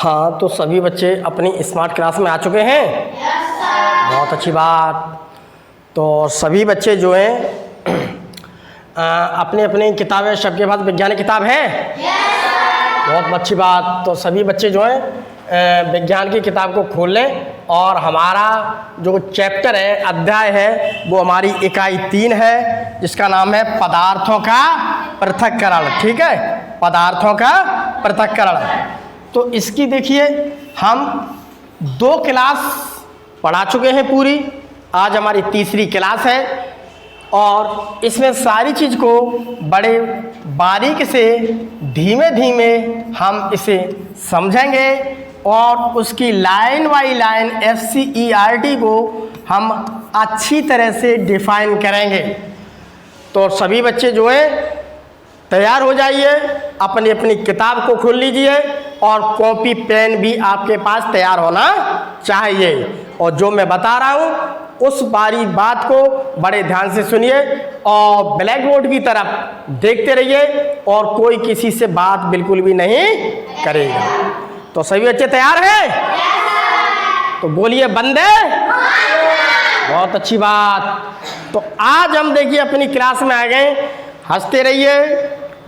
हाँ, तो सभी बच्चे अपनी स्मार्ट क्लास में आ चुके हैं। Yes sir. बहुत अच्छी बात। तो सभी बच्चे जो हैं अपनी अपनी किताबें, सबके पास वैज्ञानिक किताब है। Yes sir. बहुत अच्छी बात। तो सभी बच्चे जो हैं विज्ञान की किताब को खोल लें और हमारा जो चैप्टर है, अध्याय है, वो हमारी इकाई 3 है, जिसका नाम है पदार्थों का पृथक्करण। ठीक है, पदार्थों का पृथक्करण। तो इसकी देखिए हम 2 क्लास पढ़ा चुके हैं पूरी, आज हमारी तीसरी क्लास है और इसमें सारी चीज़ को बड़े बारीक से धीमे धीमे हम इसे समझेंगे और उसकी लाइन बाई लाइन FCERT को हम अच्छी तरह से डिफाइन करेंगे। तो सभी बच्चे जो है तैयार हो जाइए, अपनी अपनी किताब को खोल लीजिए और कॉपी पेन भी आपके पास तैयार होना चाहिए। और जो मैं बता रहा हूँ उस बारी बात को बड़े ध्यान से सुनिए और ब्लैक बोर्ड की तरफ देखते रहिए और कोई किसी से बात बिल्कुल भी नहीं करेगा। तो सभी बच्चे तैयार हैं? तो बोलिए बंदे। बहुत अच्छी बात। तो आज हम देखिए अपनी क्लास में आ गए। हंसते रहिए,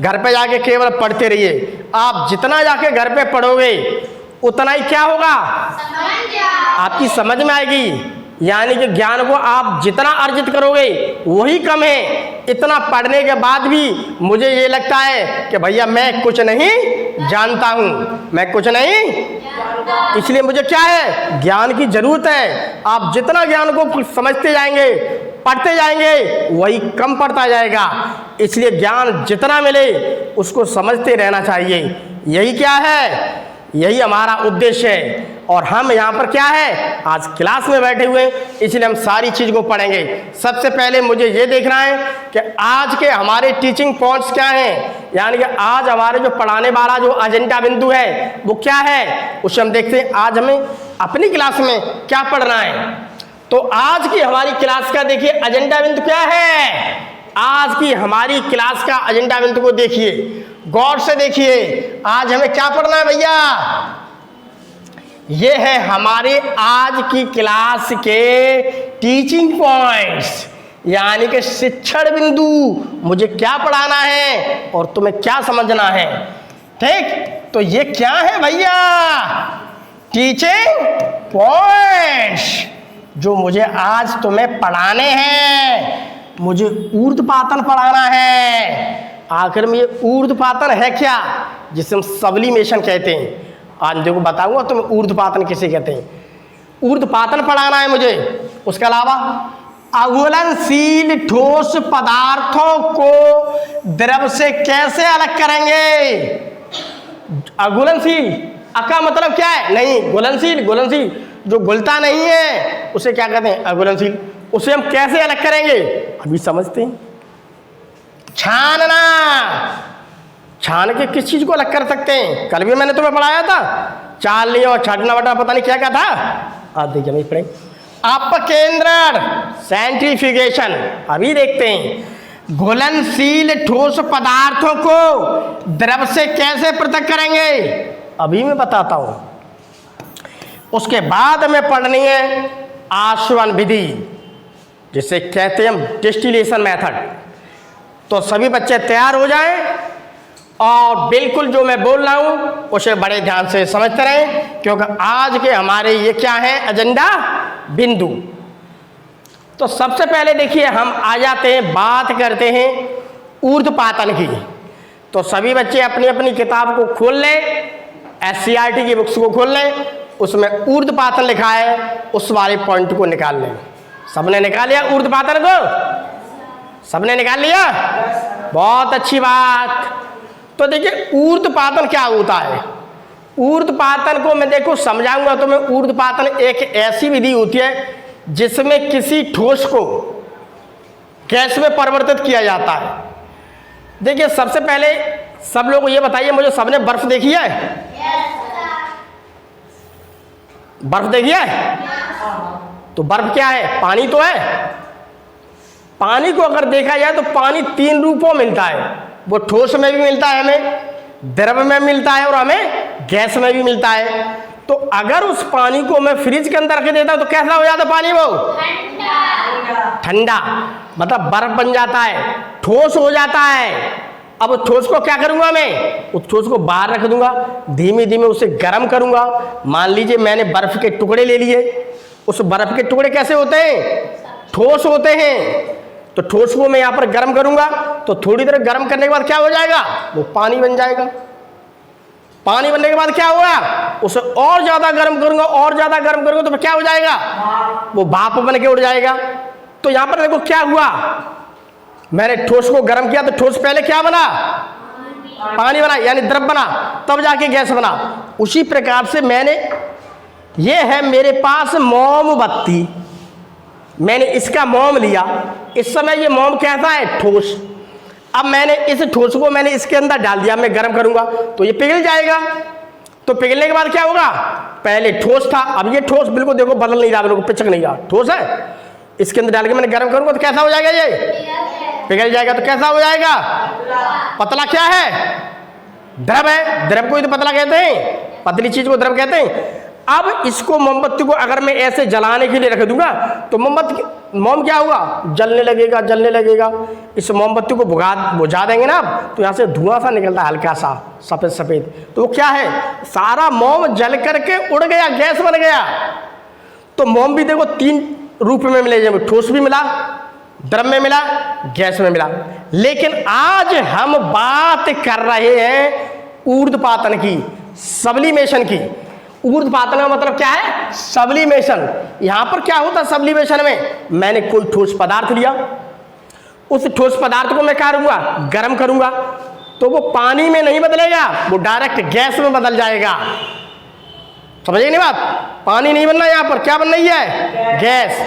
घर पे जाके केवल पढ़ते रहिए। आप जितना जाके घर पे पढ़ोगे उतना ही क्या होगा, आपकी समझ में आएगी। यानी कि ज्ञान को आप जितना अर्जित करोगे वही कम है। इतना पढ़ने के बाद भी मुझे ये लगता है कि भैया मैं कुछ नहीं जानता हूँ, मैं कुछ नहीं, इसलिए मुझे क्या है, ज्ञान की जरूरत है। आप जितना ज्ञान को समझते जाएंगे, पढ़ते जाएंगे, वही कम पड़ता जाएगा। इसलिए ज्ञान जितना मिले उसको समझते रहना चाहिए। यही क्या है, यही हमारा उद्देश्य है। और हम यहाँ पर क्या है, आज क्लास में बैठे हुए, इसलिए हम सारी चीज़ को पढ़ेंगे। सबसे पहले मुझे ये देखना है कि आज के हमारे टीचिंग पॉइंट्स क्या हैं, यानी कि आज हमारे जो पढ़ाने वाला जो एजेंडा बिंदु है वो क्या है, उसे हम देखते हैं। आज हमें अपनी क्लास में क्या पढ़ना है। तो आज की हमारी क्लास का देखिए एजेंडा बिंदु क्या है। आज की हमारी क्लास का एजेंडा बिंदु को देखिए, गौर से देखिए। आज हमें क्या पढ़ना है भैया, ये है हमारे आज की क्लास के टीचिंग पॉइंट्स, यानी कि शिक्षण बिंदु। मुझे क्या पढ़ाना है और तुम्हें क्या समझना है। ठीक, तो ये क्या है भैया, टीचिंग पॉइंट्स जो मुझे आज तुम्हें पढ़ाने हैं। मुझे ऊर्ध्वपातन पढ़ाना है। आखिर में ये ऊर्ध्वपातन है क्या, जिसे हम सब्लिमेशन कहते हैं। आज देखो बताऊंगा तुम्हें ऊर्ध्वपातन किसे कहते हैं। ऊर्ध्वपातन पढ़ाना है मुझे। उसके अलावा अघुलनशील ठोस पदार्थों को द्रव से कैसे अलग करेंगे। अघुलनशील, का मतलब क्या है, नहीं घुलनशील, घुलनशील जो घुलता नहीं है उसे क्या कहते हैं, अघुलनशील। उसे हम कैसे अलग करेंगे अभी समझते हैं। छानना, छान के किस चीज को अलग कर सकते हैं, कल भी मैंने तुम्हें पढ़ाया था। चाल लिया और छाटना बटा पता नहीं क्या क्या था, आज देखिए नहीं पढ़ेंगे। अपकेंद्रण, सेंट्रीफ्यूगेशन अभी देखते हैं। घुलनशील ठोस पदार्थों को द्रव से कैसे पृथक करेंगे अभी मैं बताता हूं। उसके बाद हमें पढ़नी है आसवन विधि, जिसे कहते हैं हम डिस्टिलेशन मेथड। तो सभी बच्चे तैयार हो जाएं और बिल्कुल जो मैं बोल रहा हूं उसे बड़े ध्यान से समझते रहें, क्योंकि आज के हमारे ये क्या है, एजेंडा बिंदु। तो सबसे पहले देखिए हम आ जाते हैं, बात करते हैं ऊर्ध्वपातन की। तो सभी बच्चे अपनी अपनी किताब को खोल लें, SCERT की बुक्स को खोल लें, उसमें ऊर्ध्वपातन लिखा है, उस वाले पॉइंट को निकाल लें। सबने निकाल लिया ऊर्ध्वपातन को, सबने निकाल लिया, बहुत अच्छी बात। तो देखिए ऊर्ध्वपातन क्या होता है। ऊर्ध्वपातन को मैं देखो समझाऊंगा तो मैं। ऊर्ध्वपातन एक ऐसी विधि होती है जिसमें किसी ठोस को गैस में परिवर्तित किया जाता है। देखिए सबसे पहले सब लोग ये बताइए मुझे, सबने बर्फ देखी है? बर्फ देखी है? तो बर्फ क्या है, पानी तो है। पानी को अगर देखा जाए तो पानी 3 रूपों में मिलता है। वो ठोस में भी मिलता है हमें, द्रव में मिलता है और हमें गैस में भी मिलता है। तो अगर उस पानी को मैं फ्रिज के अंदर रख देता हूं तो कैसा हो जाता पानी? वो ठंडा, मतलब बर्फ बन जाता है, ठोस हो जाता है। अब उस ठोस को क्या करूंगा मैं? उस ठोस को बाहर रख दूंगा, धीमे धीमे उसे गर्म करूंगा। मान लीजिए मैंने बर्फ के टुकड़े ले लिए, उस बर्फ के टुकड़े कैसे होते हैं? ठोस होते हैं। तो ठोस को मैं यहाँ पर गर्म करूंगा तो थोड़ी देर गर्म करने के बाद क्या हो जाएगा? वो पानी बन जाएगा। पानी बनने के बाद क्या होगा? उसे और ज्यादा गर्म करूंगा, और ज्यादा गर्म करूंगा तो फिर क्या हो जाएगा? वो भाप बन के उड़ जाएगा। तो यहां पर देखो क्या हुआ, मैंने ठोस को गर्म किया तो ठोस पहले क्या बना? पानी बना, यानी द्रव बना, तब जाके गैस बना। उसी प्रकार से ये है मेरे पास मोमबत्ती, मैंने इसका मोम लिया। इस समय ये मोम कैसा है? ठोस। अब मैंने इस ठोस को मैंने इसके अंदर डाल दिया, मैं गर्म करूंगा तो ये पिघल जाएगा। तो पिघलने के बाद क्या होगा? पहले ठोस था, अब ये ठोस बिल्कुल देखो बदल नहीं रहा, बिल्कुल पिचक नहीं रहा, ठोस है। इसके अंदर डाल के मैंने गर्म करूंगा तो कैसा हो जाएगा? ये पिघल जाएगा। तो कैसा हो जाएगा? पतला क्या है? द्रव है। द्रव को ही तो पतला कहते हैं, पतली चीज को द्रव कहते हैं। अब इसको मोमबत्ती को अगर मैं ऐसे जलाने के लिए रख दूंगा तो मोम क्या होगा? जलने लगेगा, जलने लगेगा। इस मोमबत्ती को बुझा देंगे ना अब, तो यहाँ से धुआं सा निकलता है, हल्का सा सफेद सफेद। तो वो क्या है? सारा मोम जल करके उड़ गया, गैस बन गया। तो मोम भी देखो 3 रूप में मिले, जब ठोस भी मिला, द्रव में मिला, गैस में मिला। लेकिन आज हम बात कर रहे हैं ऊर्ध्वपातन की, सब्लिमेशन की। ऊर्ध्वपातन का मतलब क्या है? सब्लिमेशन। यहां पर क्या होता है सब्लिमेशन में? मैंने कोई ठोस पदार्थ लिया, उस ठोस पदार्थ को मैं क्या करूंगा? गर्म करूंगा। तो वो पानी में नहीं बदलेगा, वो डायरेक्ट गैस में बदल जाएगा। समझिए नहीं बात? पानी नहीं बनना, यहां पर क्या बन रही है? गैस।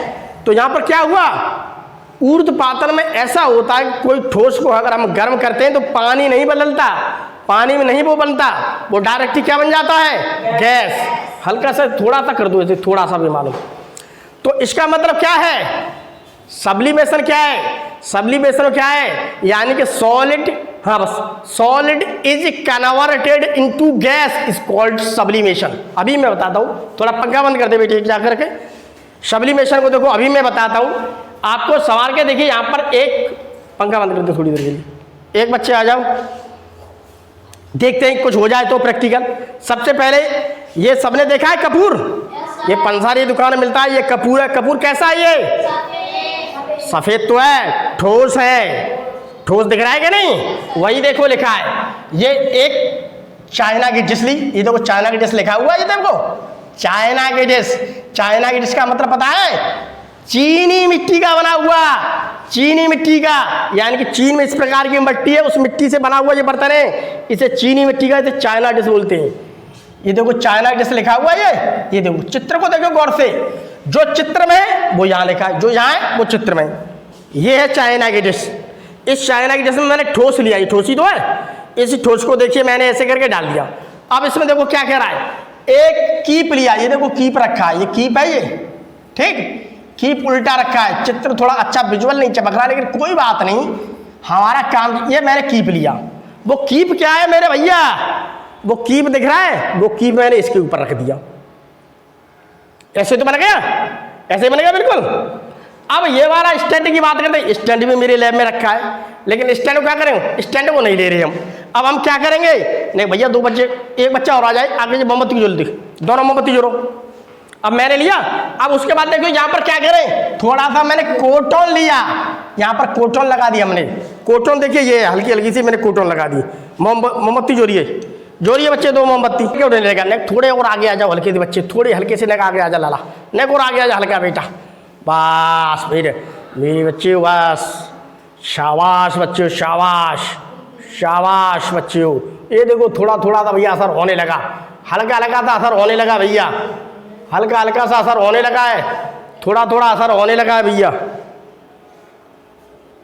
तो यहां पर क्या हुआ? ऊर्ध्वपातन में ऐसा होता है, कोई ठोस को अगर हम गर्म करते हैं तो पानी नहीं बदलता, पानी में नहीं वो बनता, वो डायरेक्ट क्या बन जाता है? गैस। हल्का सा थोड़ा सा कर दो ऐसे, थोड़ा सा भी मालूम। तो इसका मतलब क्या है? सब्लिमेशन क्या है? सब्लिमेशन क्या है? यानी कि सॉलिड, हाँ बस, solid is converted into gas is called sublimation. अभी मैं बताता हूँ, थोड़ा पंखा बंद कर दे बेटे जाकर के। सब्लिमेशन को देखो अभी मैं बताता हूँ आपको, सवार के देखिए। यहाँ पर एक पंखा बंद कर दो थोड़ी देर के लिए, एक बच्चे आ जाओ, देखते हैं कुछ हो जाए तो प्रैक्टिकल। सबसे पहले ये सबने देखा है कपूर? ये पंसारी दुकान में मिलता है, ये कपूर है। कपूर कैसा है? ये सफेद तो है, ठोस है। ठोस दिख रहा है कि नहीं? वही देखो लिखा है। ये एक चाइना की डिश ली, ये देखो चाइना की डिश लिखा हुआ है, ये देखो चाइना की डिश। चाइना की डिश का मतलब पता है? चीनी मिट्टी का बना हुआ, चीनी मिट्टी का, यानी कि चीन में इस प्रकार की मिट्टी है, उस मिट्टी से बना हुआ ये बर्तन है, इसे चीनी मिट्टी का, इसे चाइना डिश बोलते हैं। ये देखो चाइना डिश लिखा हुआ है। ये देखो चित्र को देखो गौर से, जो चित्र में है वो यहाँ लिखा है, जो यहाँ है वो चित्र में। ये है चाइना की डिश। इस चाइना की डिश में मैंने ठोस लिया, ये ठोस ही तो है। इस ठोस को देखिए मैंने ऐसे करके डाल दिया। अब इसमें देखो क्या कह रहा है? एक कीप लिया, ये देखो कीप रखा है, ये कीप है, ये ठीक कीप उल्टा रखा है। चित्र थोड़ा अच्छा विजुअल नहीं चमक रहा, लेकिन कोई बात नहीं, हमारा काम। ये मैंने कीप लिया, वो कीप क्या है मेरे भैया? वो कीप दिख रहा है, वो कीप मैंने इसके ऊपर रख दिया। ऐसे तो बन गया, ऐसे बन गया बिल्कुल। अब ये वाला स्टैंड की बात करते हैं, स्टैंड भी मेरे लैब में रखा है, लेकिन स्टैंड को क्या करेंगे? स्टैंड को नहीं ले रहे हम। अब हम क्या करेंगे? नहीं भैया, 2 बच्चे, एक बच्चा और आ जाए आगे, मोमबत्ती की जल्दी, दोनों मोमबत्ती जोड़ो। अब मैंने लिया, अब उसके बाद देखो यहाँ पर क्या करें? थोड़ा सा मैंने कोटन लिया, यहाँ पर कोटन लगा दी हमने। कोटन देखिए, ये हल्की हल्की सी मैंने कोटन लगा दी। मोमबत्ती जोड़िए बच्चे, 2 मोमबत्ती क्यों नहीं लेगा? नेक थोड़े और आगे आ जाओ, हल्के से बच्चे, थोड़े हल्के से नेक आगे आ जा लाला, नेक और आगे आ जा हल्का बेटा, बस मेरे बच्चे, बस शाबाश बच्चे, शाबाश शाबाश बच्चे। ये देखो थोड़ा थोड़ा सा भैया असर होने लगा, हल्का हल्का सा असर होने लगा भैया, हल्का हल्का सा असर होने लगा है, थोड़ा थोड़ा असर होने लगा है भैया।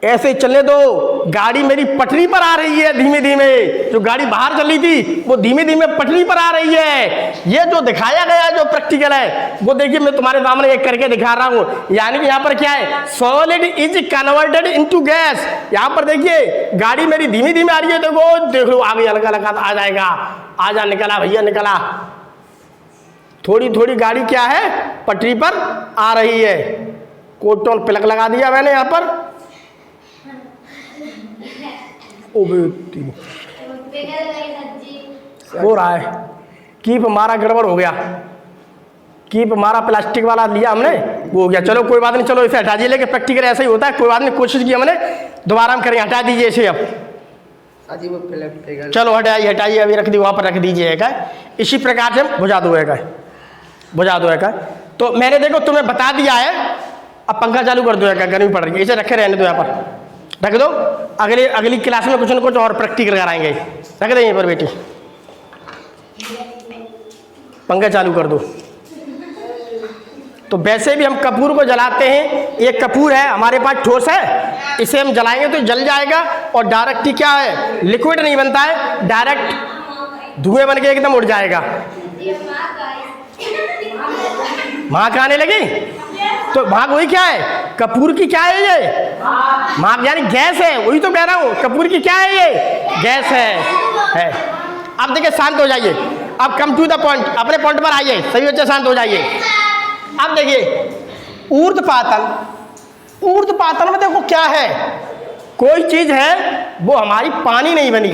ऐसे चलने दो, गाड़ी मेरी पटरी पर आ रही है धीमे धीमे। जो गाड़ी बाहर चल रही थी वो धीमे धीमे पटरी पर आ रही है। ये जो दिखाया गया जो प्रैक्टिकल है वो देखिए मैं तुम्हारे सामने एक करके दिखा रहा हूँ। यानी कि यहाँ पर क्या है, solid is converted into gas. यहाँ पर देखिए गाड़ी मेरी धीमे धीमे आ रही है, देखो देख लो आगे हल्का हल्का आ जाएगा। आजा निकला भैया निकला। थोड़ी थोड़ी गाड़ी क्या है पटरी पर आ रही है। कोटोन प्लग लगा दिया मैंने यहाँ पर। ओ बेटी हो रहा है, कीप हमारा गड़बड़ हो गया। कीप हमारा प्लास्टिक वाला लिया हमने, वो हो गया। चलो कोई बात नहीं, चलो इसे हटा दीजिए। लेकिन प्रैक्टिकल ऐसा ही होता है, कोई बात नहीं, कोशिश की हमने, दोबारा हम करेंगे। हटा दीजिए इसे अब। चलो हटाइए हटाइए, अभी रख दी वहाँ पर रख दीजिए। इसी प्रकार से बुझा दो बुझा दो। तो मैंने देखो तुम्हें बता दिया है, अब पंखा चालू कर दो। गर्मी पड़ रही है, इसे रखे रहने दो, यहाँ पर रख दो। अगली क्लास में कुछ न कुछ और प्रैक्टिकल कराएंगे। रख दे यहीं पर बेटी, पंखा चालू कर दो। तो वैसे भी हम कपूर को जलाते हैं, ये कपूर है हमारे पास ठोस है, इसे हम जलाएंगे तो जल जाएगा। और डायरेक्ट क्या है, लिक्विड नहीं बनता है, डायरेक्ट धुएं बन के एकदम उड़ जाएगा। महक आने लगी, तो महक वही क्या है, कपूर की क्या है ये महक, यानी गैस है। वही तो कह रहा हूँ, कपूर की क्या है ये गैस है। अब देखिए शांत हो जाइए, अब कम टू द पॉइंट, अपने पॉइंट पर आइए। सभी बच्चे शांत हो जाइए। अब देखिए ऊर्ध्वपातन में देखो क्या है, कोई चीज है वो हमारी पानी नहीं बनी।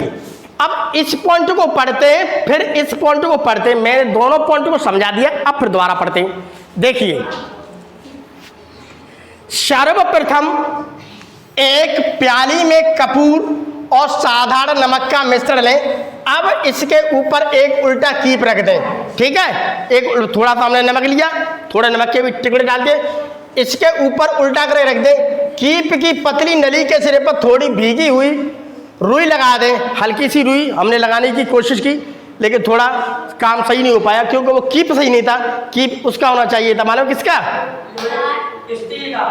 अब इस पॉइंट को पढ़ते हैं फिर इस पॉइंट को पढ़ते हैं। मैंने दोनों पॉइंट को समझा दिया, अब फिर दोबारा पढ़ते हैं। देखिए सर्वप्रथम एक प्याली में कपूर और साधारण नमक का मिश्रण लें। अब इसके ऊपर एक उल्टा कीप रख दें, ठीक है। एक थोड़ा सा हमने नमक लिया, थोड़े नमक के भी टुकड़े डाल के इसके ऊपर उल्टा कर रख दें। कीप की पतली नली के सिरे पर थोड़ी भीगी हुई रुई लगा दें। हल्की सी रुई हमने लगाने की कोशिश की, लेकिन थोड़ा काम सही नहीं हो पाया, क्योंकि वो कीप सही नहीं था। कीप उसका होना चाहिए था, मालूम किसका,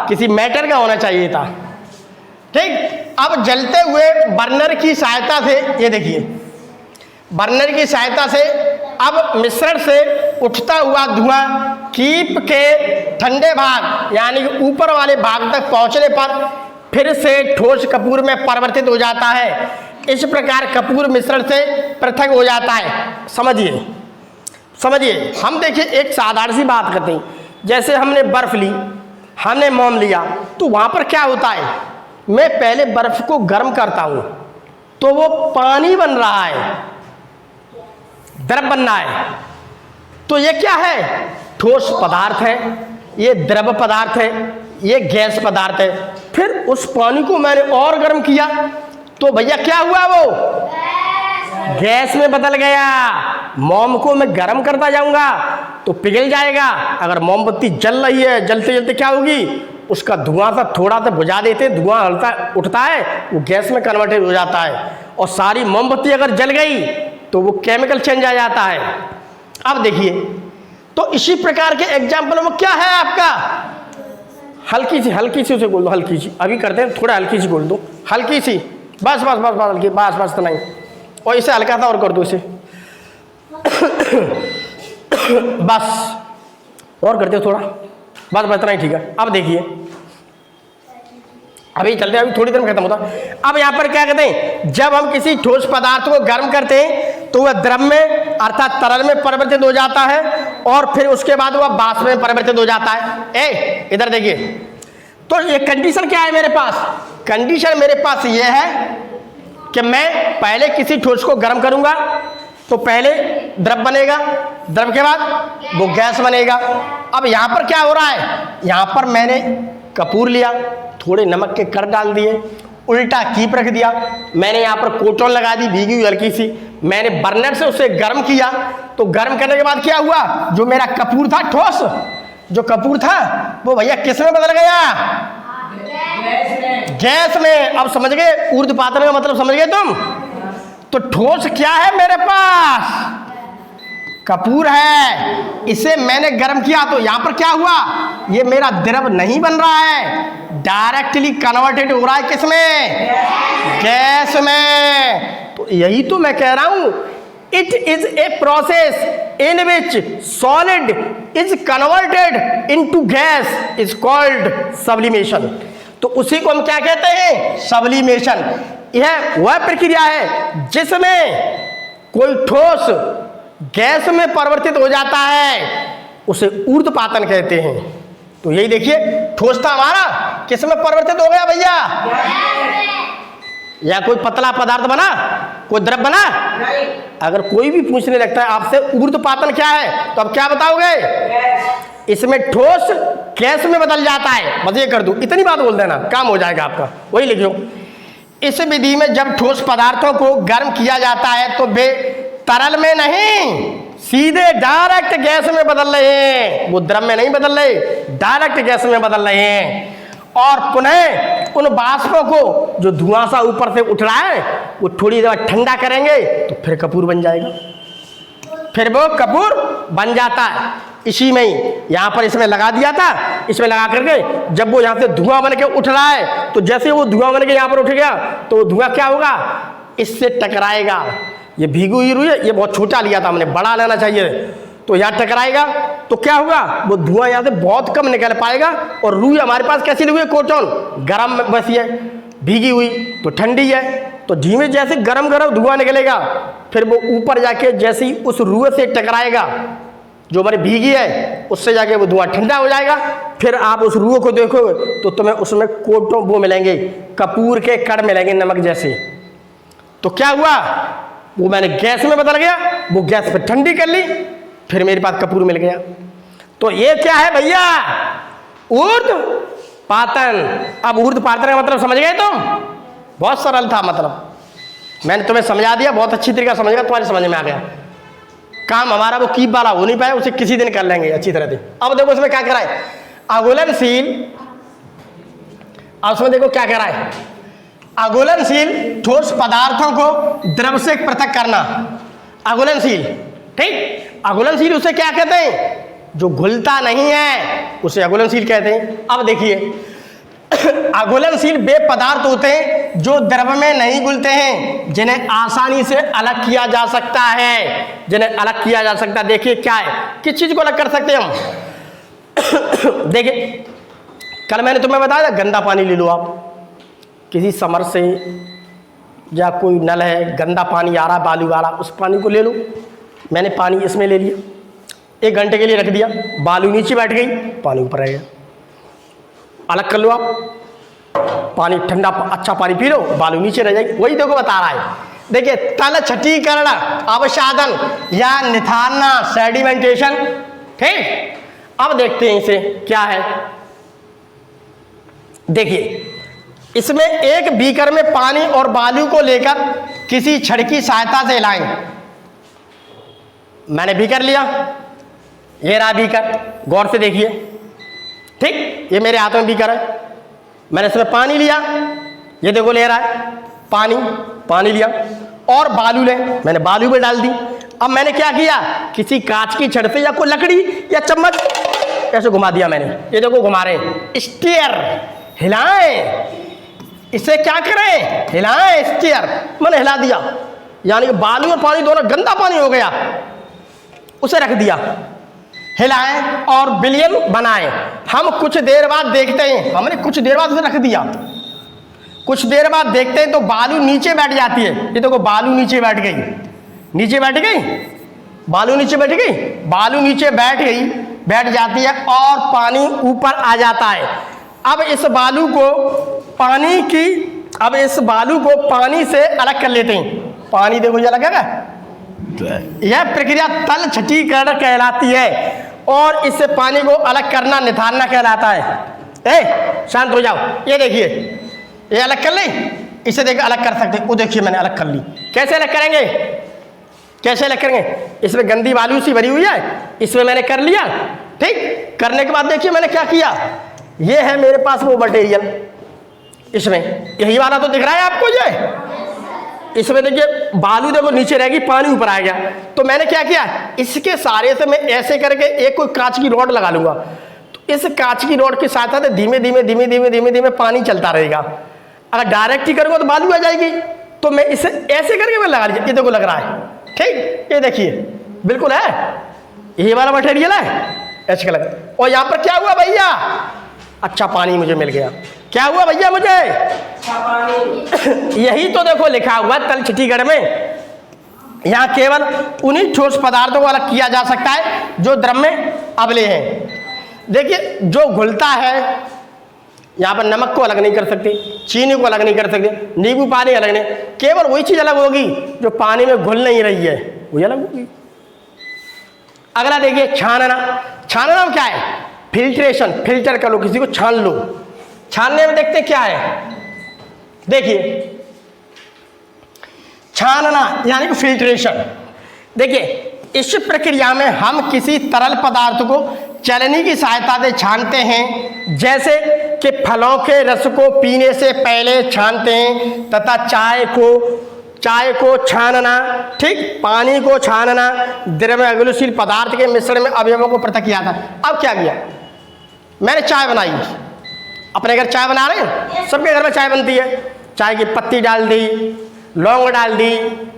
किसी मेटल का होना चाहिए था, ठीक। अब जलते हुए बर्नर की सहायता से, ये देखिए बर्नर की सहायता से अब मिश्रण से उठता हुआ धुआं कीप के ठंडे भाग यानी ऊपर वाले भाग तक पहुंचने पर फिर से ठोस कपूर में परिवर्तित हो जाता है। इस प्रकार कपूर मिश्रण से पृथक हो जाता है। समझिए हम देखिए एक साधारण सी बात करते हैं, जैसे हमने बर्फ ली, हमने मोम लिया, तो वहाँ पर क्या होता है, मैं पहले बर्फ को गर्म करता हूँ तो वो पानी बन रहा है, द्रव बन रहा है। तो ये क्या है, ठोस पदार्थ है, ये द्रव पदार्थ है, ये गैस पदार्थ है। फिर उस पानी को मैंने और गर्म किया तो भैया क्या हुआ, वो गैस में बदल गया। मोम को मैं गर्म करता जाऊंगा तो पिघल जाएगा। अगर मोमबत्ती जल रही है, जलते जलते क्या होगी, उसका धुआं सा थोड़ा सा बुझा देते, धुआं हल्का उठता है, वो गैस में कन्वर्टेड हो जाता है। और सारी मोमबत्ती अगर जल गई तो वो केमिकल चेंज आ जाता है। अब देखिए, तो इसी प्रकार के एग्जाम्पल में क्या है आपका, हल्की सी उसे बोल दो, हल्की सी, अभी करते हैं, थोड़ा हल्की सी बोल दो, हल्की सी, बस हल्की, बस तो नहीं, और इसे हल्का सा और कर दो, इसे बस और करते हो थोड़ा, बस इतना ही, ठीक है। अब देखिए अभी चलते हैं, अभी थोड़ी देर में खत्म होता। अब यहाँ पर क्या कहते हैं, जब हम किसी ठोस पदार्थ को गर्म करते हैं तो वह द्रव में अर्थात तरल में परिवर्तित हो जाता है और फिर उसके बाद वह वाष्प में परिवर्तित हो जाता है। इधर देखिए, तो ये कंडीशन क्या है मेरे पास, कंडीशन मेरे पास ये है कि मैं पहले किसी ठोस को गर्म करूंगा तो पहले द्रव बनेगा, द्रव के बाद वो गैस बनेगा। अब यहाँ पर क्या हो रहा है, यहाँ पर मैंने कपूर लिया, थोड़े नमक के कण डाल दिए, उल्टा कीप रख दिया, मैंने यहाँ पर कोटोन लगा दी भीगी हुई हल्की सी, मैंने बर्नर से उसे गर्म किया। तो गर्म करने के बाद क्या हुआ, जो मेरा कपूर था ठोस, जो कपूर था वो भैया किस में बदल गया, गैस में। अब समझ गए ऊर्ध्वपातन का मतलब, समझ गए तुम। तो ठोस क्या है मेरे पास, कपूर है, इसे मैंने गर्म किया तो यहाँ पर क्या हुआ, ये मेरा द्रव नहीं बन रहा है, डायरेक्टली कन्वर्टेड हो रहा है किसमें? गैस में। तो यही तो मैं कह रहा हूं, it is a process in which solid is converted into gas is called sublimation. तो उसी को हम क्या कहते हैं? सब्लिमेशन। यह वह प्रक्रिया है जिसमें कोई ठोस गैस में परिवर्तित हो जाता है, उसे ऊर्ध्वपातन कहते हैं। तो यही देखिए, ठोस था हमारा किस में परिवर्तित हो गया भैया? या कोई पतला पदार्थ बना, कोई द्रव बना? अगर कोई भी पूछने लगता है आपसे ऊर्ध्वपातन क्या है, तो अब क्या बताओगे? इसमें ठोस गैस में बदल जाता है। बस ये कर दूं, इतनी बात बोल देना, काम हो जाएगा आपका। वही लिखो, इस विधि में जब ठोस पदार्थों को गर्म किया जाता है तो वे तरल में नहीं, सीधे डायरेक्ट गैस में बदल रहे हैं। वो द्रव में नहीं बदल रहे, डायरेक्ट गैस में बदल रहे हैं। और पुनः उन वाष्पों को जो धुआं सा ऊपर से उठ रहा है, वो थोड़ी देर ठंडा करेंगे तो फिर कपूर बन जाएगा, फिर वो कपूर बन जाता है। इसी में ही यहाँ पर इसमें लगा दिया था, इसमें लगा करके जब वो यहाँ से धुआं बन के उठ रहा है, तो जैसे वो धुआं बन के यहाँ पर उठ गया तो वो धुआं क्या होगा? इससे टकराएगा। ये भीगी हुई रुई है, ये बहुत छोटा लिया था हमने, बड़ा लेना चाहिए। तो यहाँ टकराएगा तो क्या होगा? वो धुआं यहाँ से बहुत कम निकल पाएगा। और रुई हमारे पास कैसी लगी है? कॉटन, गर्म बस है, भीगी हुई तो ठंडी है। तो धीमे जैसे गरम गरम धुआं निकलेगा, फिर वो ऊपर जाके जैसे ही उस रुई से टकराएगा जो हमारी भीगी है, उससे जाके वो धुआं ठंडा हो जाएगा। फिर आप उस रुई को देखोगे तो तुम्हें उसमें कोटों वो मिलेंगे, कपूर के कण मिलेंगे, नमक जैसे। तो क्या हुआ? वो मैंने गैस में बदल गया, वो गैस पे ठंडी कर ली, फिर मेरे पास कपूर मिल गया। तो ये क्या है भैया? ऊर्ध्वपातन। अब ऊर्ध्वपातन का मतलब समझ गए तुम? बहुत सरल था, मतलब मैंने तुम्हें समझा दिया, बहुत अच्छी तरीका समझेगा, तुम्हारे समझ में आ गया। काम हमारा वो कीप वाला हो नहीं पाया, उसे किसी दिन कर लेंगे अच्छी तरह से। अब देखो इसमें क्या करा है? अघुलनशील। अब उसमें देखो क्या करा है? अघुलनशील ठोस पदार्थों को द्रव से पृथक करना। अघुलनशील, ठीक। अघुलनशील उसे क्या कहते हैं? जो घुलता नहीं है उसे अघुलनशील कहते हैं। अब देखिए, अघुलनशील वे पदार्थ होते हैं जो द्रव में नहीं घुलते हैं, जिन्हें आसानी से अलग किया जा सकता है। जिन्हें अलग किया जा सकता है, देखिए क्या है, किस चीज को अलग कर सकते हैं हम? देखिए, कल मैंने तुम्हें बताया था, गंदा पानी ले लो आप किसी समर से, या कोई नल है, गंदा पानी आ रहा है बालू वाला, उस पानी को ले लो। मैंने पानी इसमें ले लिया, 1 घंटे के लिए रख दिया, बालू नीचे बैठ गई, पानी ऊपर रह गया। अलग कर लो आप, पानी ठंडा अच्छा पानी पी लो, बालू नीचे रह जाएगी। वही देखो बता रहा है, देखिए, तल छटीकरण अवसादन या निथारना, सेडिमेंटेशन, ठीक। अब देखते हैं इसे क्या है। देखिए, इसमें एक बीकर में पानी और बालू को लेकर किसी छड़ की सहायता से हिलाएं। मैंने बीकर लिया, ये रहा बीकर, गौर से देखिए, ठीक। ये मेरे हाथों में बीकर है, मैंने इसमें पानी लिया, ये देखो ले रहा है पानी, पानी लिया, और बालू ले, मैंने बालू में डाल दी। अब मैंने क्या किया? किसी कांच की छड़ से या कोई लकड़ी या चम्मच ऐसे घुमा दिया मैंने। ये देखो घुमा रहे हैं, स्टीयर, हिलाएं। इसे क्या करें? हिलाएं, स्टीयर, मैंने हिला दिया, यानी कि बालू और पानी दोनों गंदा पानी हो गया, उसे रख दिया, हिलाएं और विलयन बनाएं। हम कुछ देर बाद देखते हैं, हमने कुछ देर बाद उसे रख दिया, कुछ देर बाद देखते हैं तो बालू नीचे बैठ जाती है। ये देखो बालू नीचे बैठ गई, नीचे बैठ गई, बालू नीचे बैठ गई, बालू नीचे बैठ गई, बैठ जाती है, और पानी ऊपर आ जाता है। अब इस बालू को पानी से अलग कर लेते हैं। पानी देखो ये लगेगा, यह प्रक्रिया तल छटीकरण कहलाती है, और इससे पानी को अलग करना निथारना कहलाता है। शांत हो जाओ, ये देखिए, ये अलग कर ली, इसे देखिए अलग कर सकते हैं। वो देखिए मैंने अलग कर ली। कैसे अलग करेंगे? कैसे अलग करेंगे? इसमें गंदी बालू सी भरी हुई है, इसमें मैंने कर लिया, ठीक। करने के बाद देखिए मैंने क्या किया, ये है मेरे पास वो मटेरियल, इसमें यही वाला तो दिख रहा है आपको, ये इसमें देखिए बालू देखो नीचे रहेगी, पानी ऊपर आ गया। तो मैंने क्या किया, इसके सारे से मैं ऐसे करके एक कोई कांच की रॉड लगा लूंगा, तो इस कांच की रॉड की सहायता से धीमे धीमे धीमे धीमे धीमे धीमे पानी चलता रहेगा। अगर डायरेक्ट ही करूँगा तो बालू आ जाएगी, तो मैं इसे ऐसे करके मैं लगा लीजिए, ये देखो लग रहा है, ठीक, ये देखिए बिल्कुल है, यही वाला मटेरियल है, ऐसे का लगा। और यहाँ पर क्या हुआ भैया, अच्छा पानी मुझे मिल गया। क्या हुआ भैया मुझे, यही तो देखो लिखा हुआ तल छत्तीसगढ़ में, यहाँ केवल उन्हीं ठोस पदार्थों को अलग किया जा सकता है जो द्रव में अबले हैं। देखिए जो घुलता है, यहाँ पर नमक को अलग नहीं कर सकते, चीनी को अलग नहीं कर सकते, नींबू पानी अलग नहीं, केवल वही चीज अलग होगी जो पानी में घुल नहीं रही है, वही अलग होगी। अगला देखिए छानना। छानना में क्या है, फिल्ट्रेशन, फिल्टर कर लो, किसी को छान लो। छानने में देखते क्या है, देखिए छानना यानी कि फिल्ट्रेशन। देखिए इस प्रक्रिया में हम किसी तरल पदार्थ को चलनी की सहायता से छानते हैं, जैसे कि फलों के रस को पीने से पहले छानते हैं, तथा चाय को छानना, ठीक, पानी को छानना, द्रव अघुलनशील पदार्थ के मिश्रण में अवयवों को पृथक किया था। अब क्या किया, मैंने चाय बनाई, अपने घर चाय बना रहे हैं, सबके घर में चाय बनती है, चाय की पत्ती डाल दी, लौंग डाल दी,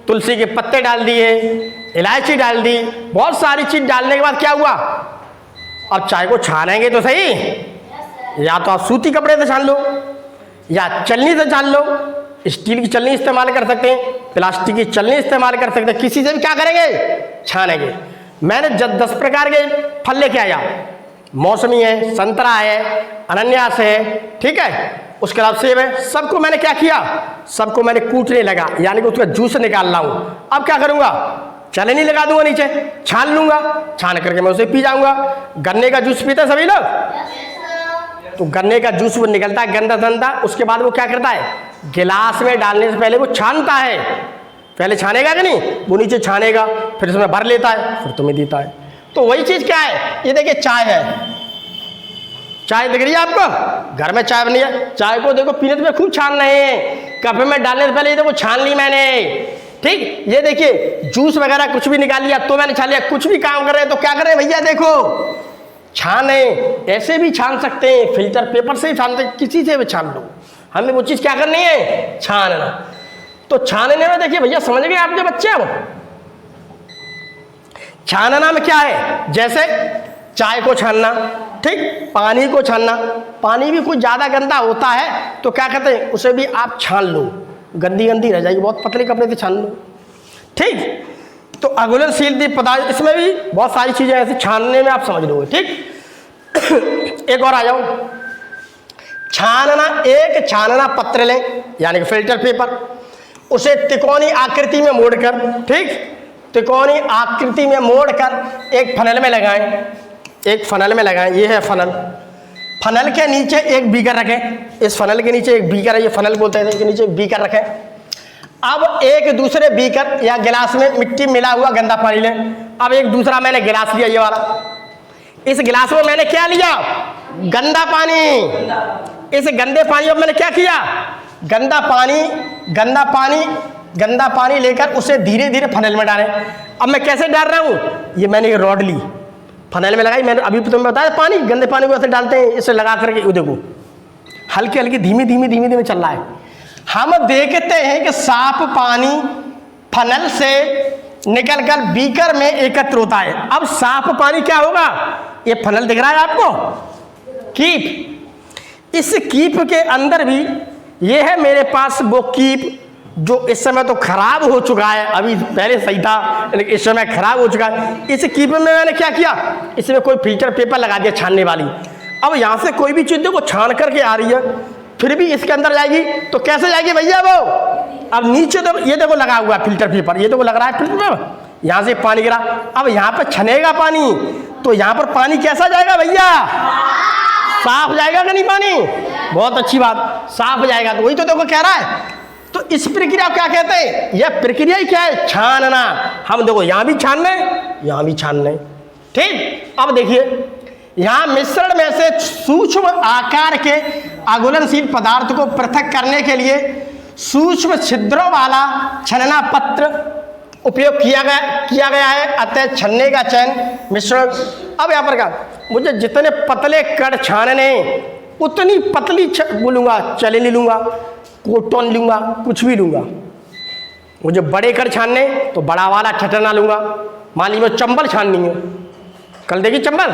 तुलसी के पत्ते डाल दिए, इलायची डाल दी, बहुत सारी चीज डालने के बाद क्या हुआ, अब चाय को छानेंगे तो सही, या तो आप सूती कपड़े से छान लो या छलनी से छान लो, स्टील की छलनी इस्तेमाल कर सकते हैं, प्लास्टिक की छलनी इस्तेमाल कर सकते हैं, किसी से भी क्या करेंगे, छानेंगे। मैंने 10 प्रकार के फल लेके आया, मौसमी है, संतरा है, अनन्यास है, ठीक है, उसके अलावा सेब है, सबको मैंने क्या किया, सबको मैंने कूटने लगा, यानी कि उसका जूस निकाल रहा हूँ। अब क्या करूँगा, चलनी लगा दूंगा नीचे, छान लूंगा, छान करके मैं उसे पी जाऊंगा। गन्ने का जूस पीते सभी लोग, तो गन्ने का जूस वो निकलता है गंदा गंदा, उसके बाद वो क्या करता है, गिलास में डालने से पहले वो छानता है, पहले छानेगा कि नहीं, वो नीचे छानेगा, फिर उसमें भर लेता है, फिर तुम्हें देता है। तो वही चीज क्या है, ये देखिए चाय है, चाय दिख रही है आपको, घर में चाय बनी है, चाय को देखो पीने में खूब छान रहे हैं, कप में डालने से पहले ये देखो छान ली मैंने, ठीक। ये देखिए जूस वगैरह कुछ भी निकाल लिया तो मैंने छान लिया, कुछ भी काम कर रहे हैं तो क्या करें भैया, देखो छाने, ऐसे भी छान सकते हैं, फिल्टर पेपर से भी छान सकते, किसी से भी छान लो, हमें वो चीज़ क्या करनी है, छानना। तो छानने में देखिए भैया समझ गए आपके बच्चे, अब छानना में क्या है, जैसे चाय को छानना, ठीक, पानी को छानना, पानी भी कुछ ज़्यादा गंदा होता है तो क्या कहते हैं, उसे भी आप छान लो, गंदी गंदी रह जाएगी, बहुत पतले कपड़े से छान लो, ठीक। तो अघुलनशील पदार्थ, इसमें भी बहुत सारी चीज़ें ऐसे छानने में आप समझ लोगे, ठीक। एक और आ जाओ, छानना, एक छानना पत्र लें यानी कि फिल्टर पेपर, उसे तिकोनी आकृति में मोड़कर, ठीक, तिकोनी आकृति में मोड़कर एक फनल में लगाएं, एक फनल में लगाएं, ये है फनल, फनल के नीचे एक बीकर रखें, इस फनल के नीचे एक बीकर है, ये फनल बोलते हैं, इसके नीचे एक बीकर रखें। अब एक दूसरे बीकर या गिलास में मिट्टी मिला हुआ गंदा पानी लें। अब एक दूसरा मैंने गिलास लिया, ये वाला, इस गिलास में मैंने क्या लिया, गंदा पानी, इस गंदे पानी में मैंने क्या किया, गंदा पानी लेकर उसे धीरे धीरे फनल में डालें। अब मैं कैसे डाल रहा हूँ, ये मैंने एक रॉड ली, फनल में लगाई, मैंने अभी तुम्हें बताया पानी, गंदे पानी को ऐसे डालते हैं, इसे लगा करके देखो हल्के हल्के धीमे धीमे धीमे धीमे चल रहा है। हम देखते हैं कि साफ पानी फनल से निकलकर बीकर में एकत्र होता है। अब साफ पानी क्या होगा, ये फनल दिख रहा है आपको, कीप, इस कीप के अंदर भी ये है मेरे पास वो कीप जो इस समय तो खराब हो चुका है, अभी पहले सही था लेकिन इस समय खराब हो चुका है। इस कीप में मैंने क्या किया, इसमें कोई फिल्टर पेपर लगा दिया छानने वाली। अब यहाँ से कोई भी चीज़ देखो छान करके आ रही है, फिर भी इसके अंदर जाएगी तो कैसे जाएगी भैया वो, अब नीचे तो ये देखो लगा हुआ फिल्टर पेपर, ये देखो लग रहा है फिल्टर पेपर, यहाँ से पानी गिरा, अब यहाँ पर छनेगा पानी तो यहाँ पर पानी कैसा जाएगा भैया, साफ जाएगा कि नहीं पानी, बहुत अच्छी बात, साफ जाएगा। तो वही तो देखो कह रहा है। तो इस प्रक्रिया क्या कहते हैं, यह प्रक्रिया ही क्या है, छानना। हम देखो यहाँ भी छान लें, यहाँ भी छान लें, ठीक। अब देखिए यहाँ मिश्रण में से सूक्ष्म आकार के अघुलनशील पदार्थ को पृथक करने के लिए सूक्ष्म छिद्रों वाला छलना पत्र उपयोग किया गया है, अतः छन्ने का चयन मिश्रण। अब यहाँ पर क्या, मुझे जितने पतले कण छानने उतनी पतली लूँगा, चलेनी लूँगा, कॉटन लूँगा, कुछ भी लूँगा। मुझे बड़े कण छानने तो बड़ा वाला छटना लूँगा। मान लीजिए चंबल छाननी है, कल देखिए चंबल,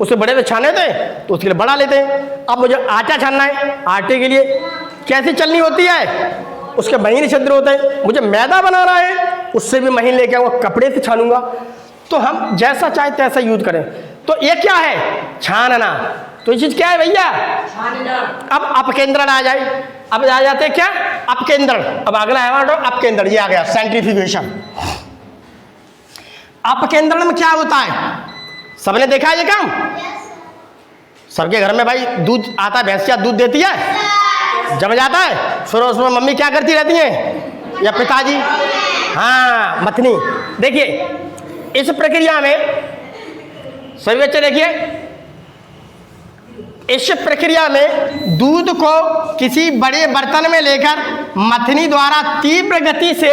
उससे बड़े तो छाने थे तो उसके लिए बड़ा लेते हैं। अब मुझे आटा छानना है, आटे के लिए कैसी चलनी होती है, उसके महीन छिद्र होते हैं। मुझे मैदा बनाना है, उससे भी महीन लेके आऊँगा, कपड़े से छानूंगा। तो हम जैसा चाहे तैसा यूज करें। तो ये क्या है, छानना। तो ये चीज़ क्या है भैया, अब अपकेंद्रण आ जाए। अब आ जाते क्या, अपकेंद्रण। अब अगला है हमारा अपकेंद्रण, ये आ गया सेंट्रीफ्यूगेशन। अपकेंद्रण में क्या होता है, सबने देखा है ये काम? सबके घर में भाई दूध आता है, भैंसिया दूध देती है, जम जाता है, फिर उसमें मम्मी क्या करती रहती हैं या पिताजी, हाँ मथनी। देखिए इस प्रक्रिया में सभी बच्चे देखिए, इस प्रक्रिया में दूध को किसी बड़े बर्तन में लेकर मथनी द्वारा तीव्र गति से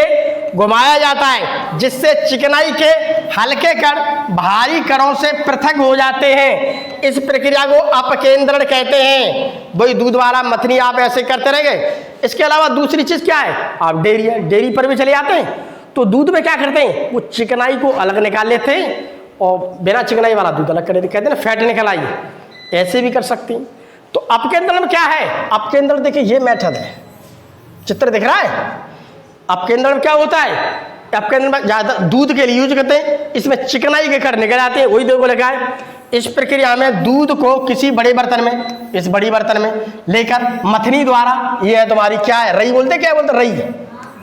घुमाया जाता है, जिससे चिकनाई के हल्के कण भारी कणों से पृथक हो जाते हैं। इस प्रक्रिया को अपकेंद्रण कहते हैं। वही दूध वाला मथनी आप ऐसे करते रहेंगे। इसके अलावा दूसरी चीज क्या है, आप डेयरी पर भी चले जाते हैं तो दूध में क्या करते हैं, वो चिकनाई को अलग निकाल लेते हैं और बिना चिकनाई वाला दूध अलग कर देते, कहते हैं ना फैट निकल आई, ऐसे भी कर सकती हैं। तो अपकेंद्रण में क्या है, अपकेंद्रण देखिए ये मेथड है, चित्र दिख रहा है। अपकेंद्रण में क्या होता है, अपकेंद्रण में ज़्यादा दूध के लिए यूज करते हैं, इसमें चिकनाई के कण निकल आते हैं, वही देखो लगा है। इस प्रक्रिया में दूध को किसी बड़े बर्तन में, इस बड़ी बर्तन में लेकर मथनी द्वारा, ये है तुम्हारी क्या है, रई बोलते, क्या बोलते,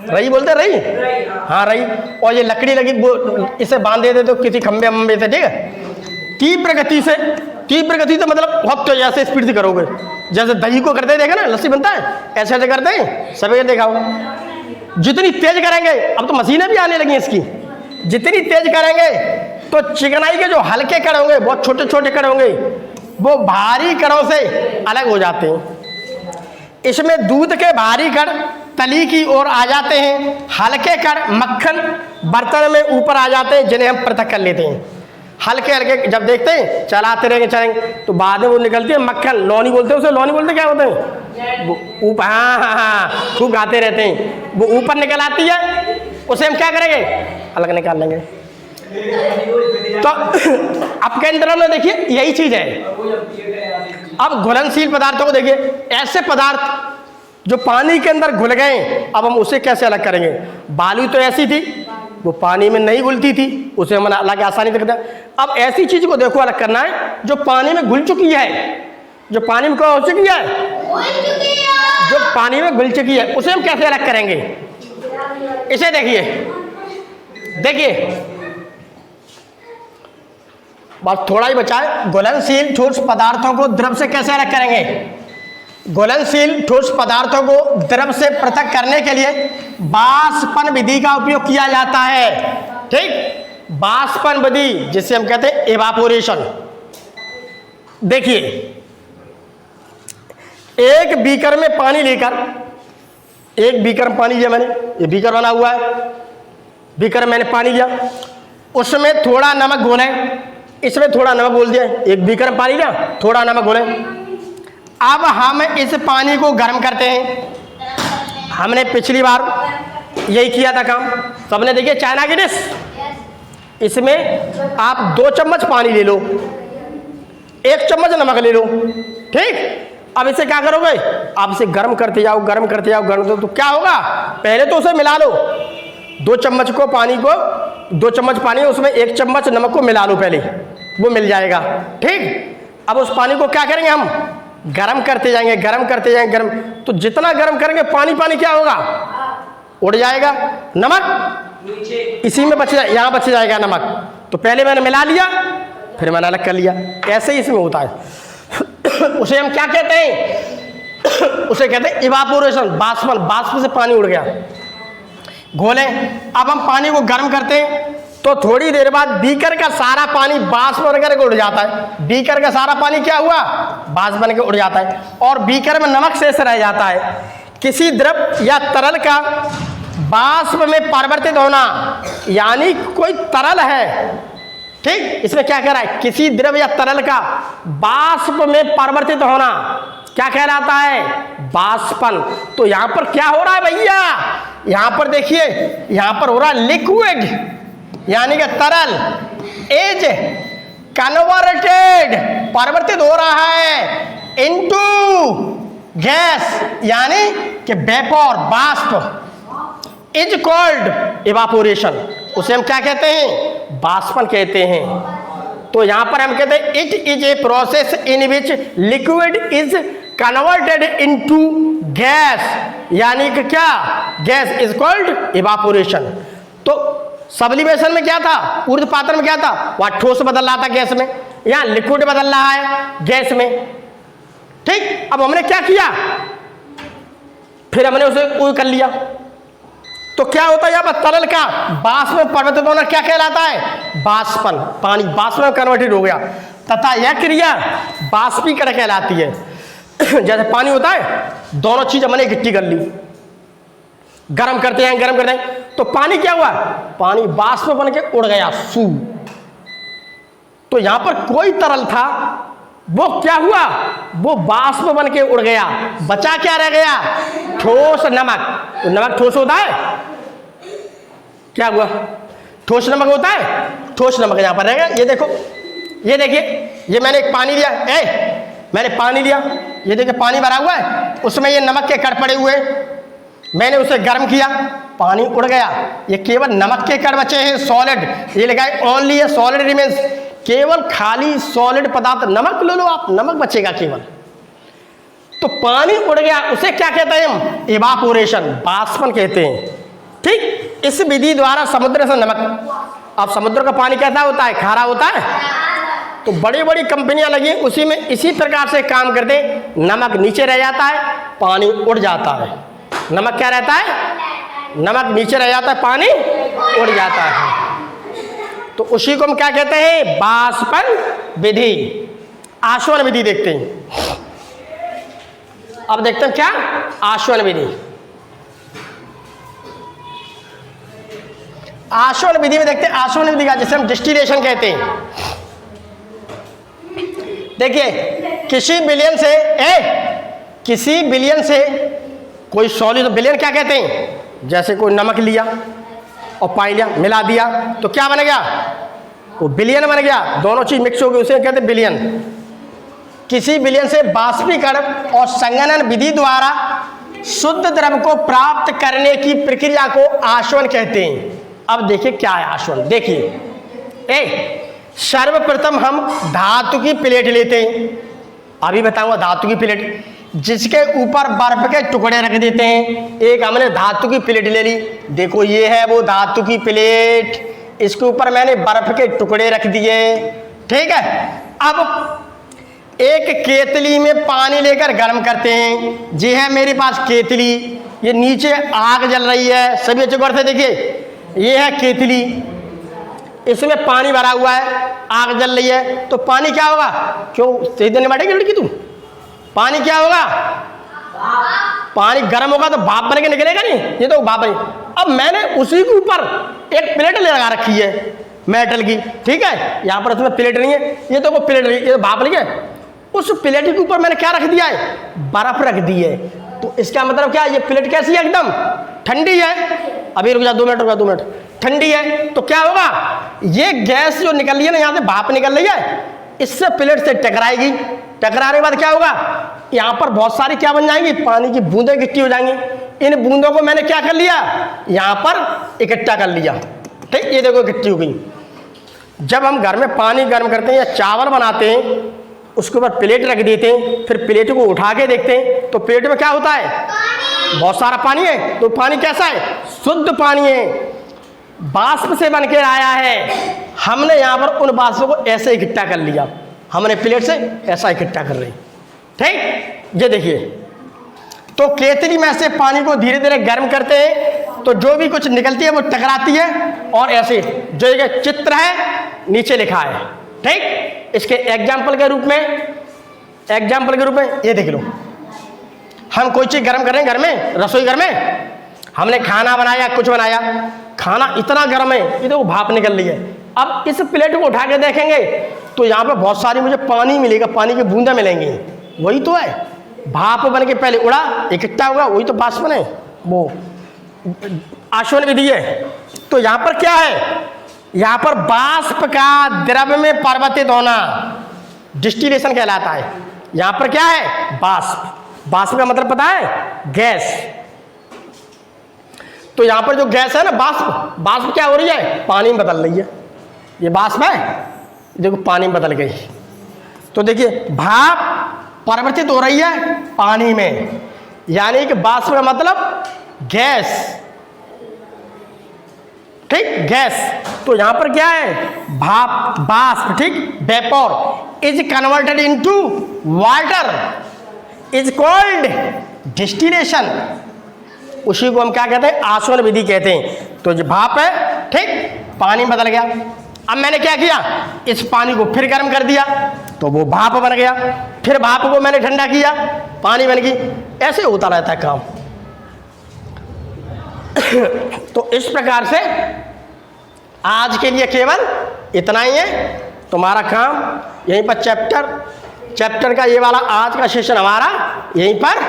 रई बोलते, रई, हाँ रई। और ये लकड़ी लगी वो इसे बांध देते तो किसी खंबे वंबे से, ठीक है। तीव्र गति से, तीव्र गति तो मतलब बहुत तेज ऐसे स्पीड से करोगे, जैसे दही को करते हैं, देखा ना लस्सी बनता है, ऐसे ऐसे करते हैं, सभी देखा होगा। जितनी तेज करेंगे, अब तो मशीनें भी आने लगी इसकी, जितनी तेज करेंगे तो चिकनाई के जो हल्के कण होंगे, बहुत छोटे छोटे कण होंगे, वो भारी कणों से अलग हो जाते हैं। इसमें दूध के भारी कण तली की ओर आ जाते हैं, हल्के कण मक्खन बर्तन में ऊपर आ जाते हैं, जिन्हें हम पृथक कर लेते हैं। हल्के हल्के जब देखते हैं चलाते रहेंगे चलेंगे तो बाद में वो निकलती है मक्खन, लौनी बोलते हैं उसे, लौनी बोलते क्या होते हैं, वो ऊपर, हाँ खूब गाते रहते हैं, वो ऊपर निकल आती है, उसे हम क्या करेंगे, अलग निकाल लेंगे। तो अपकेंद्रण में देखिए यही चीज है। अब घुलनशील पदार्थों को देखिए, ऐसे पदार्थ जो पानी के अंदर घुल गए, अब हम उसे कैसे अलग करेंगे। बालू तो ऐसी थी, वो पानी में नहीं घुलती थी, उसे हम अलग आसानी से करते हैं। अब ऐसी चीज को देखो अलग करना है जो पानी में घुल चुकी है, जो पानी में क्या हो चुकी है, जो पानी में घुल चुकी है, उसे हम कैसे अलग करेंगे। इसे देखिए, देखिए बस थोड़ा ही बचा है। घुलनशील ठोस पदार्थों को द्रव से कैसे अलग करेंगे। घुलनशील ठोस पदार्थों को द्रव से पृथक करने के लिए बाष्पन विधि का उपयोग किया जाता है, ठीक। बाष्पन विधि जिसे हम कहते हैं इवापोरेशन। देखिए एक बीकर में पानी लेकर, एक बीकर में पानी लिया मैंने, ये बीकर बना हुआ है, बीकर में मैंने पानी लिया, उसमें थोड़ा नमक घोले, इसमें थोड़ा नमक घोल दिया, एक बीकर में पानी लिया, थोड़ा नमक घोले। अब हम इस पानी को गर्म करते हैं। हमने पिछली बार यही किया था काम, सबने देखिए चाइना की डिश, इसमें आप 2 चम्मच पानी ले लो, 1 चम्मच नमक ले लो, ठीक। अब इसे क्या करोगे, आप इसे गर्म करते जाओ, गर्म करते जाओ, गर्म करते, तो क्या होगा, पहले तो उसे मिला लो, 2 चम्मच को पानी को, 2 चम्मच पानी उसमें 1 चम्मच नमक को मिला लो, पहले वो मिल जाएगा, ठीक। अब उस पानी को क्या करेंगे, हम गरम करते जाएंगे, गरम करते जाएंगे, गरम, तो जितना गरम करेंगे पानी पानी क्या होगा, उड़ जाएगा, नमक इसी में बच जाए, यहाँ बच जाएगा नमक। तो पहले मैंने मिला लिया, फिर मैंने अलग कर लिया, ऐसे ही इसमें होता है। उसे हम क्या कहते हैं, उसे कहते हैं इवापोरेशन, बाष्पन, बाष्प से पानी उड़ गया, घोले। अब हम पानी को गर्म करते हैं तो थोड़ी देर बाद बीकर का सारा पानी बाष्प बन करके उड़ जाता है। बीकर का सारा पानी क्या हुआ, बाष्प बन के उड़ जाता है, और बीकर में नमक शेष रह जाता है। किसी द्रव या तरल का बाष्प में परिवर्तित होना, यानी कोई तरल है, ठीक, इसमें क्या कह रहा है, किसी द्रव या तरल का बाष्प में परिवर्तित होना क्या कहलाता है, बाष्पन। तो यहां पर क्या हो रहा है भैया, यहां पर देखिए, यहां पर हो रहा है लिक्विड यानी कि तरल इज कन्वर्टेड परिवर्तित हो रहा है इनटू गैस यानी कि वेपर बाष्प इज कॉल्ड इवापोरेशन, उसे हम क्या कहते हैं, बाष्पन कहते हैं। तो यहां पर हम कहते हैं it is a process in which liquid is converted into gas यानी कि क्या, गैस इज कॉल्ड इवापोरेशन। तो सब्लिमेशन में क्या था, ऊर्ध्वपातन में क्या था, वहां ठोस बदल रहा था गैस में, यहां लिक्विड बदल रहा है गैस में। ठीक, अब हमने क्या किया, फिर हमने उसे कोई कर लिया, तो क्या होता है यहाँ पर तरल का बाष्प में परिवर्तित होना क्या कहलाता है, बाष्पन। पानी बाष्प में कन्वर्टेड हो गया तथा यह क्रिया बाष्पीकरण कहलाती है। जैसे पानी होता है, दोनों चीज हमने इकट्ठी कर ली, गर्म करते हैं, तो पानी क्या हुआ, पानी बाष्प बन के उड़ गया सू। तो यहां पर कोई तरल था, वो क्या हुआ, वो बाष्प बन के उड़ गया, बचा क्या रह गया, ठोस नमक। तो नमक ठोस होता है, क्या हुआ, ठोस नमक होता है, ठोस नमक यहां पर रह गया। ये देखो, ये देखिए, ये मैंने एक पानी लिया, मैंने पानी लिया, ये देखिए पानी भरा हुआ है, उसमें ये नमक के कण पड़े हुए, मैंने उसे गर्म किया, पानी उड़ गया, ये केवल नमक के कण बचे हैं, सॉलिड, ये लिखा है ओनली ए सॉलिड रिमेन्स, केवल खाली सॉलिड पदार्थ, नमक ले लो आप, नमक बचेगा केवल। तो पानी उड़ गया, उसे क्या कहते हैं हम, इवापोरेशन, बाष्पन कहते हैं। ठीक, इस विधि द्वारा समुद्र से नमक, अब समुद्र का पानी कैसा होता है, खारा होता है, तो बड़ी बड़ी कंपनियां लगी उसी में इसी प्रकार से काम करते, नमक नीचे रह जाता है, पानी उड़ जाता है। नमक क्या रहता है, नमक नीचे रह जाता है, पानी उड़ जाता है। तो उसी को हम क्या कहते हैं, बाष्पन विधि। आश्वन विधि देखते हैं, अब देखते हैं क्या, आश्वन विधि। आश्वन विधि में देखते हैं, आश्वन विधि का जिसे हम डिस्टिलेशन कहते हैं। देखिए, किसी बिलियन से कोई सॉलिड, बिलियन क्या कहते हैं, जैसे कोई नमक लिया और पानी लिया, मिला दिया, तो क्या बन गया, वो बिलियन बन गया, दोनों चीज मिक्स हो गई, उसे कहते हैं बिलियन। किसी बिलियन से बाष्पीकरण और संघनन विधि द्वारा शुद्ध द्रव को प्राप्त करने की प्रक्रिया को आश्वन कहते हैं। अब देखिए क्या है आश्वन, देखिए, सर्वप्रथम हम धातु की प्लेट लेते हैं, अभी बताऊंगा धातु की प्लेट, जिसके ऊपर बर्फ के टुकड़े रख देते हैं। एक हमने धातु की प्लेट ले ली, देखो ये है वो धातु की प्लेट, इसके ऊपर मैंने बर्फ के टुकड़े रख दिए। ठीक है, अब एक केतली में पानी लेकर गर्म करते हैं, जी है मेरे पास केतली, ये नीचे आग जल रही है, सभी अच्छे गौर से देखिए, ये है केतली, इसमें पानी भरा हुआ है, आग जल रही है, तो पानी क्या होगा, क्यों सही देने बैठेगी लड़की तू, पानी क्या होगा, पानी गर्म होगा तो भाप बन के निकलेगा नहीं, ये तो भाप नहीं। अब मैंने उसी के ऊपर एक प्लेट लगा रखी है मेटल की, ठीक है, यहाँ पर उसमें प्लेट नहीं है, ये तो वो प्लेट नहीं, ये तो भाप नहीं है, उस प्लेट के ऊपर मैंने क्या रख दिया है, बर्फ रख दी है। तो इसका मतलब क्या, ये प्लेट कैसी है, एकदम ठंडी है, अभी रुक जा 2 मिनट, रुक जा 2 मिनट, ठंडी है, तो क्या होगा, ये गैस जो निकल रही है ना, यहाँ से भाप निकल रही है, इससे प्लेट से टकराएगी, टकराने के बाद क्या होगा, यहाँ पर बहुत सारी क्या बन जाएंगी, पानी की बूंदें इकट्ठी हो जाएंगी। इन बूंदों को मैंने क्या कर लिया, यहाँ पर इकट्ठा कर लिया, ठीक, ये देखो इकट्ठी हो गई। जब हम घर में पानी गर्म करते हैं या चावल बनाते हैं, उसके ऊपर प्लेट रख देते हैं, फिर प्लेट को उठा के देखते हैं, तो प्लेट में क्या होता है, बहुत सारा पानी है। तो पानी कैसा है, शुद्ध पानी है, बाष्प से बनकर आया है। हमने यहाँ पर उन बाष्पों को ऐसे इकट्ठा कर लिया, हमने प्लेट से ऐसा इकट्ठा कर रहे, ठीक। ये देखिए, तो केतली में से पानी को धीरे धीरे गर्म करते हैं, तो जो भी कुछ निकलती है वो टकराती है, और ऐसे जो ये चित्र है नीचे लिखा है, ठीक। इसके एग्जाम्पल के रूप में ये देख लो, हम कोई चीज गर्म कर रहे हैं घर में, रसोई घर में हमने खाना बनाया, कुछ बनाया, खाना इतना गर्म है, ये तो भाप निकल रही है, अब इस प्लेट को उठा के देखेंगे तो यहाँ पे बहुत सारी मुझे पानी मिलेगा, पानी की बूंदें मिलेंगी। वही तो है, भाप बन के पहले उड़ा, इकट्ठा होगा, वही तो बाष्पन है, वो आशवन विधि है। तो यहाँ पर क्या है, यहाँ पर बाष्प का द्रव में परिवर्तित होना डिस्टिलेशन कहलाता है। यहाँ पर क्या है, बाष्प। बाष्प का मतलब पता है, गैस। तो यहाँ पर जो गैस है ना, बाष्प, बाष्प क्या हो रही है, पानी में बदल रही है। ये बाष्प है, देखो पानी में बदल गई। तो देखिए भाप परिवर्तित हो रही है पानी में, यानी कि बाष्प का मतलब गैस, ठीक, गैस। तो यहां पर क्या है, भाप, बाष्प, ठीक, vapour is converted into water is called distillation. उसी को हम क्या कहते हैं, आसवन विधि कहते हैं। तो जो भाप है, ठीक, पानी बदल गया। अब मैंने क्या किया, इस पानी को फिर गर्म कर दिया तो वो भाप बन गया, फिर भाप को मैंने ठंडा किया, पानी बन गई। ऐसे होता रहता है काम। तो इस प्रकार से आज के लिए केवल इतना ही है। तुम्हारा काम यहीं पर चैप्टर का ये वाला आज का सेशन हमारा यहीं पर,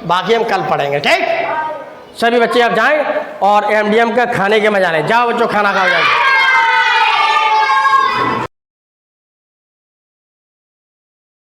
बाकी हम कल पढ़ेंगे, ठीक। सभी बच्चे अब जाएं और एमडीएम का खाने के मजा लें। जाओ बच्चों, खाना खाओ जाओ।